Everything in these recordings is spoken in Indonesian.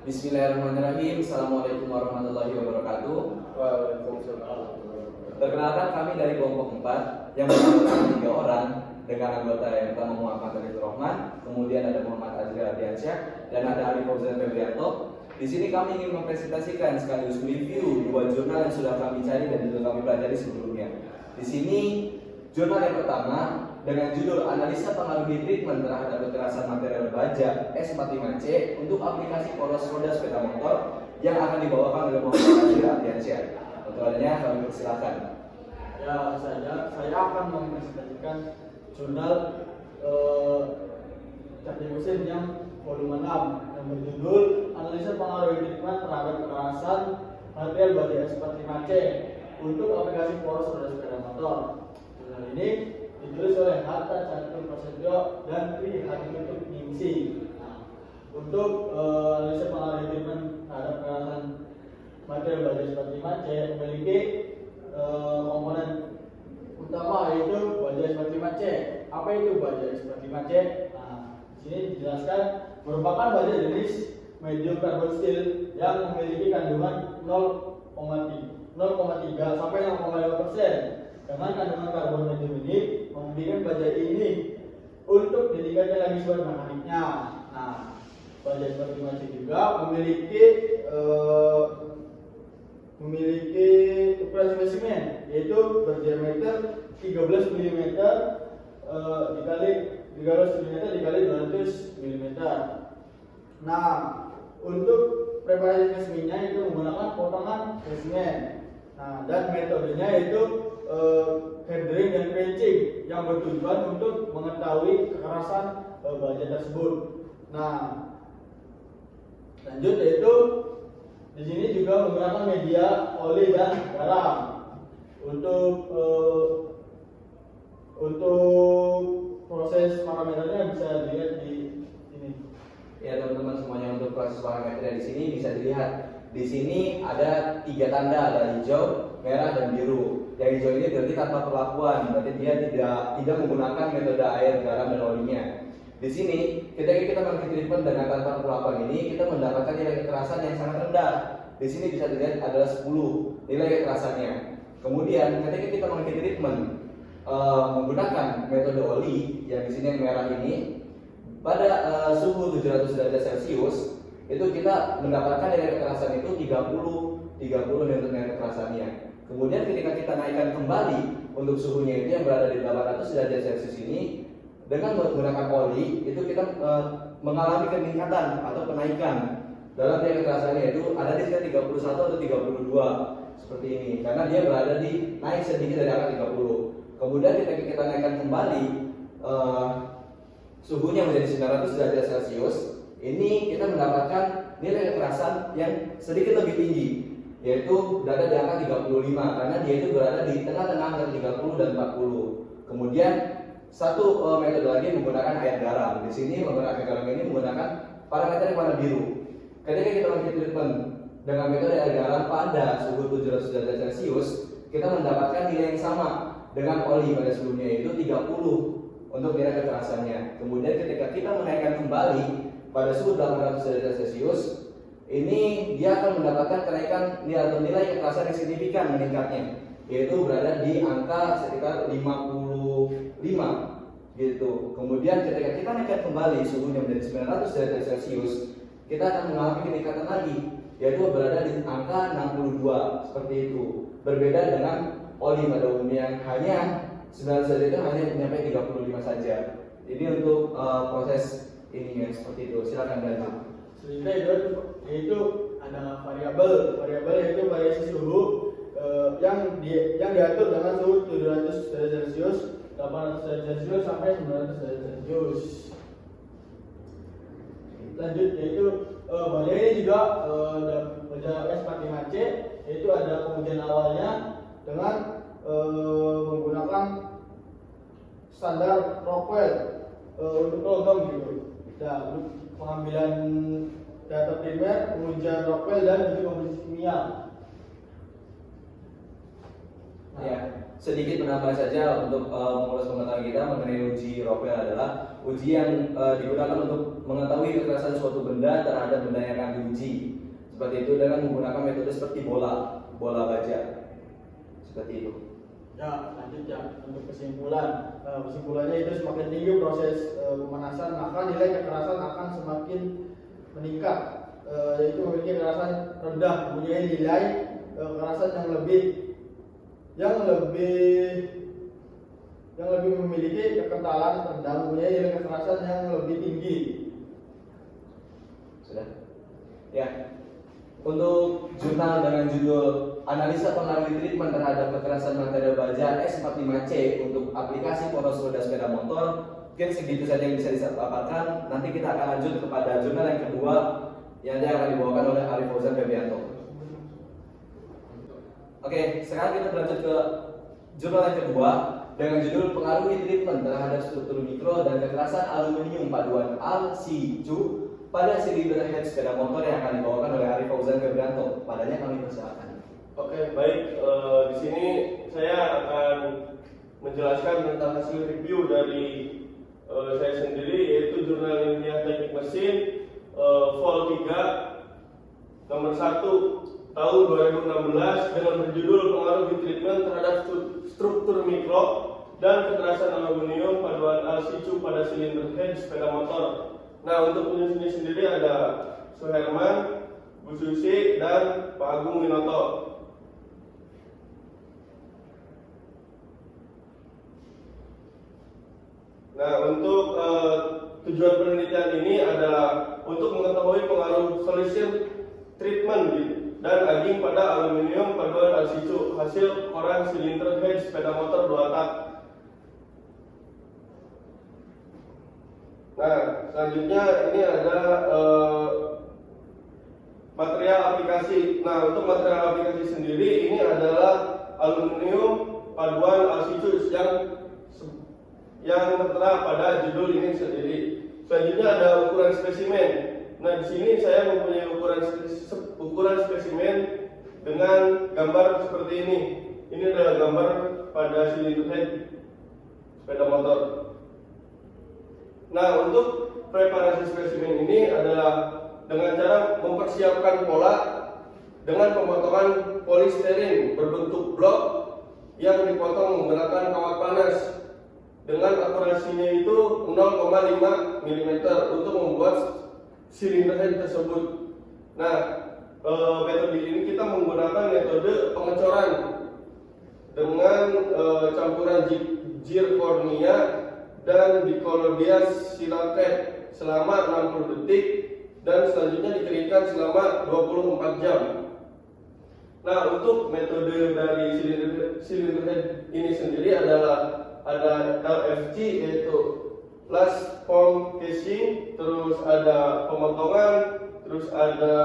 Bismillahirrahmanirrahim. Assalamualaikum warahmatullahi wabarakatuh. Waalaikumsalam. Perkenalkan, kami dari kelompok 4 yang beranggotakan 3 orang dengan anggota yang pertama Muhammad Arifur Rahman, kemudian ada Muhammad Azri Ardiansyah, dan ada Ali Fauzan Febrianto. Di sini kami ingin mempresentasikan sekaligus review 2 jurnal yang sudah kami cari dan juga kami pelajari sebelumnya. Di sini jurnal yang pertama dengan judul Analisa Pengaruh Treatment Terhadap Kekerasan Material Baja S45C untuk aplikasi poros roda sepeda motor yang akan dibawakan oleh Muhammad Azri Ardiansyah. Untuk adanya kami persilakan. Ya, saya akan mempresentasikan jurnal teknik mesin yang volume 6 yang berjudul Analisa Pengaruh Treatment Terhadap Kekerasan Material Baja S45C untuk aplikasi poros roda sepeda motor. Jurnal ini ditulis oleh Hatta Catur Prasetyo dan Tri Hadikutuk Ningsi. Untuk analisa pengaruh treatment terhadap kekerasan material baja S45C memiliki komponen utama yaitu baja S45C. Apa itu baja S45C? Di sini dijelaskan merupakan baja jenis medium carbon steel yang memiliki kandungan 0,3 sampai 0,5%. Dengan kandungan karbon medium ini memungkinkan baja ini untuk ditingkatkan lagi suara mekaniknya. Baja S45C juga memiliki ukuran spesimen yaitu berdiameter 13 mm dikali 300 mm dikali 200 mm. Untuk preparasi spesimennya itu menggunakan potongan spesimen. Dan metodenya yaitu handling dan quenching yang bertujuan untuk mengetahui kekerasan baja tersebut. Lanjut yaitu di sini juga menggunakan media oli dan garam. Untuk proses parameternya bisa dilihat di sini. Ya teman-teman semuanya, untuk proses parameternya di sini bisa dilihat. Di sini ada 3 tanda, ada hijau, merah, dan biru. Yang hijau ini berarti tanpa perlakuan, berarti dia tidak menggunakan metode air, garam, dan olinya. Di sini, ketika kita melakukan treatment dengan tanpa perlakuan ini, kita mendapatkan nilai kekerasan yang sangat rendah. Di sini bisa dilihat adalah 10 nilai kekerasannya. Kemudian, ketika kita melakukan treatment menggunakan metode oli, yang di sini yang merah ini, pada suhu 700 derajat Celcius, itu kita mendapatkan nilai kekerasan itu 30 nilai kekerasannya. Kemudian ketika kita naikkan kembali untuk suhunya itu yang berada di 800 derajat Celcius ini, dengan menggunakan oli itu kita mengalami peningkatan atau kenaikan dalam nilai kekerasannya, itu ada di sekitar 31 atau 32 seperti ini, karena dia berada di naik sedikit dari angka 30. Kemudian ketika kita naikkan kembali suhunya menjadi 900 derajat Celcius, ini kita mendapatkan nilai kekerasan yang sedikit lebih tinggi, yaitu berada di angka 35, karena dia itu berada di tengah-tengah antara 30 dan 40. Kemudian satu metode lagi menggunakan air garam. Di sini menggunakan air garam ini menggunakan parameter yang warna biru. Ketika kita melakukan treatment dengan metode air garam pada suhu 700 derajat Celcius, kita mendapatkan nilai yang sama dengan oli pada sebelumnya, yaitu 30 untuk nilai kekerasannya. Kemudian ketika kita menaikkan kembali pada suhu 800 derajat Celcius, ini dia akan mendapatkan kenaikan nilai kekerasan yang signifikan meningkatnya, yaitu berada di angka sekitar 55 gitu. Kemudian ketika kita naikkan kembali suhunya menjadi 900 derajat Celcius, kita akan mengalami peningkatan lagi, yaitu berada di angka 62 seperti itu. Berbeda dengan oli pada umumnya yang hanya 900 derajat itu hanya sampai 35 saja. Ini untuk proses ini ya, seperti itu. Silakan lanjut. Selanjutnya yaitu ada variabel yaitu variasi suhu yang diatur dengan suhu 700 derajat Celcius, 800 derajat Celcius sampai 900 derajat Celcius. Lanjut yaitu baja ini juga baja S45C, yaitu ada pengujian awalnya dengan menggunakan standar Rockwell untuk logam gitu. Untuk pengambilan data primer, pengujian Rockwell dan uji komposisi kimia. Ya, sedikit penambahan saja untuk mengulas pengetahuan kita mengenai uji Rockwell adalah uji yang digunakan untuk mengetahui kekerasan suatu benda terhadap benda yang akan diuji. Seperti itu dengan menggunakan metode seperti bola baja. Seperti itu. Ya, lanjutnya untuk kesimpulan. Kesimpulannya itu semakin tinggi proses pemanasan, maka nilai kekerasan akan semakin meningkat. Yaitu memiliki kekerasan rendah, mempunyai nilai kekerasan yang lebih memiliki kekentalan rendah, mempunyai nilai kekerasan yang lebih tinggi. Sudah? Ya. Untuk jurnal dengan judul Analisa Pengaruh Treatment Terhadap Kekerasan Material Baja S45C untuk aplikasi poros roda sepeda motor, mungkin segitu saja yang bisa disampaikan. Nanti kita akan lanjut kepada jurnal yang kedua yang akan dibawakan oleh Arif Fauzan Febrianto. Oke, sekarang kita berlanjut ke jurnal yang kedua dengan judul Pengaruh Treatment Terhadap Struktur Mikro dan Kekerasan Aluminium Paduan Al-Sicu pada silinder head sepeda motor yang akan dibawakan oleh Arif Fauzan Febrianto. Padanya kami persilakan. Oke, baik. Di sini saya akan menjelaskan tentang hasil review dari saya sendiri, yaitu Jurnal Ilmiah Teknik Mesin Vol 3 nomor 1 tahun 2016 dengan berjudul Pengaruh treatment terhadap struktur mikro dan kekerasan aluminium paduan Al-Sicu pada silinder head sepeda motor. Nah, untuk penyusunnya sendiri ada Suherman, Bu Susi, dan Pak Agung Winoto. Nah, untuk tujuan penelitian ini adalah untuk mengetahui pengaruh solution treatment dan aging pada aluminium paduan Al-Sicu hasil koran silinder head sepeda motor 2 tak. Nah, selanjutnya ini ada material aplikasi. Nah, untuk material aplikasi sendiri ini adalah aluminium paduan Al-Sicu yang tertera pada judul ini sendiri. Selanjutnya ada ukuran spesimen. Nah, di sini saya mempunyai ukuran spesimen dengan gambar seperti ini. Ini adalah gambar pada silinder head sepeda motor. Nah, untuk preparasi spesimen ini adalah dengan cara mempersiapkan pola dengan pemotongan polistiren berbentuk blok yang dipotong menggunakan kawat panas dengan akurasinya itu 0,5 mm untuk membuat silinder head tersebut. Nah, metode ini kita menggunakan metode pengecoran dengan campuran zirconia dan dicolodia silatet selama 60 detik dan selanjutnya dikeringkan selama 24 jam. Nah, untuk metode dari silinder head ini sendiri adalah ada LFC, yaitu last form casing, terus ada pemotongan, terus ada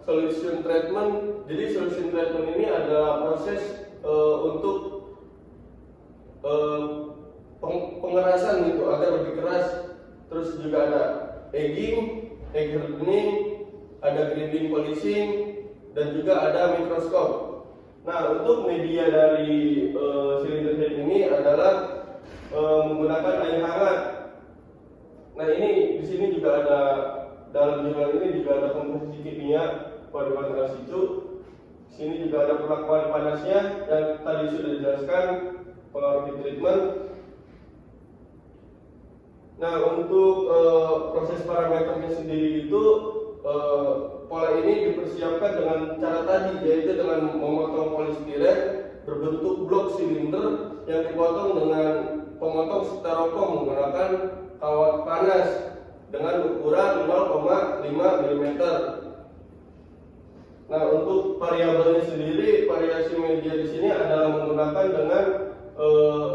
solution treatment. Jadi solution treatment ini adalah proses untuk pengerasan gitu agar lebih keras. Terus juga ada egging, egg hardening, ada grinding polishing, dan juga ada mikroskop. Nah, untuk media dari silinder head ini adalah menggunakan air hangat. Nah, ini di sini juga ada, dalam jurnal ini juga ada komposisi kimia paduan Al-Sicu. Di sini juga ada perlakuan panasnya dan tadi sudah dijelaskan pengaruh treatment. Nah, untuk proses parameternya sendiri itu pola ini dipersiapkan dengan cara tadi, yaitu dengan memotong polistiren berbentuk blok silinder yang dipotong dengan pemotong styrofoam menggunakan kawat panas dengan ukuran 0,5 mm. Nah, untuk variabelnya sendiri, variasi media di sini adalah menggunakan dengan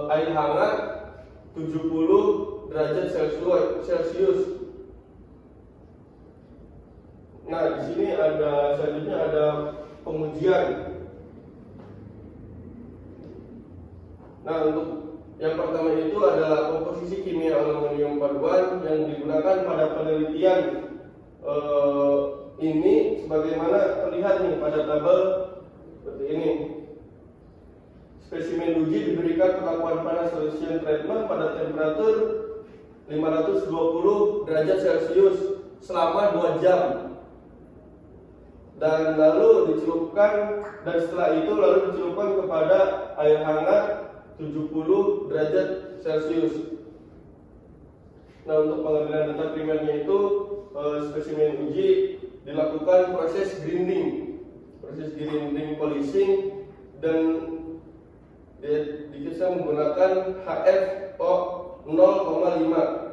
air hangat 70 derajat Celcius. Nah, di sini ada selanjutnya ada pengujian. Nah, untuk yang pertama itu adalah komposisi kimia aluminium paduan yang digunakan pada penelitian ini sebagaimana terlihat nih pada tabel seperti ini. Spesimen uji diberikan perlakuan panas solution treatment pada temperatur 5 520 derajat Celcius selama 2 jam. Dan lalu dicelupkan, dan setelah itu lalu dicelupkan kepada air hangat 70 derajat Celcius. Nah, untuk pengambilan data primernya itu spesimen uji dilakukan proses grinding polishing, dan dikisah menggunakan HFO 0,5.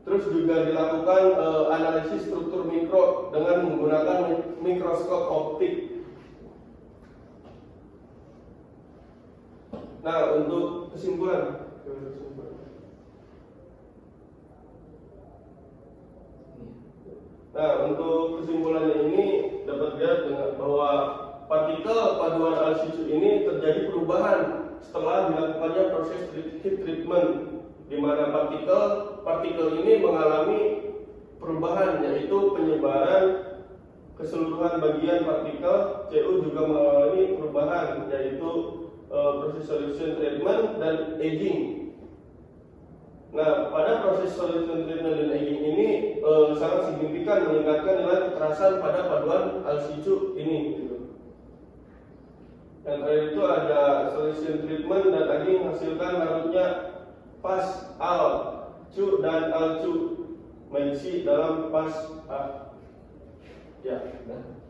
Terus juga dilakukan analisis struktur mikro dengan menggunakan mikroskop optik. Nah, untuk kesimpulan. Nah, untuk kesimpulannya ini dapat dilihat dengan bahwa partikel paduan al-situ ini terjadi perubahan setelah dilakukannya proses heat treatment, di mana partikel ini mengalami perubahan, yaitu penyebaran keseluruhan bagian partikel. CU juga mengalami perubahan, yaitu proses solution treatment dan aging. Nah, pada proses solution treatment dan aging ini sangat signifikan meningkatkan nilai kekerasan pada paduan al-situ ini. Dan terakhir itu ada solution treatment dan aging menghasilkan larutnya pas al, cu dan al cu mensi dalam pas a. Ya,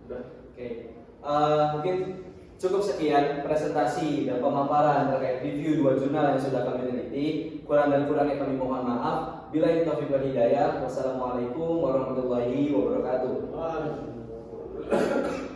Udah. Oke. Mungkin cukup sekian presentasi dan pemaparan terkait review 2 jurnal yang sudah kami teliti. Kurang dan kurangnya kami mohon maaf. Billahi taufiq wal hidayah. Wassalamualaikum warahmatullahi wabarakatuh. Waalaikumsalam.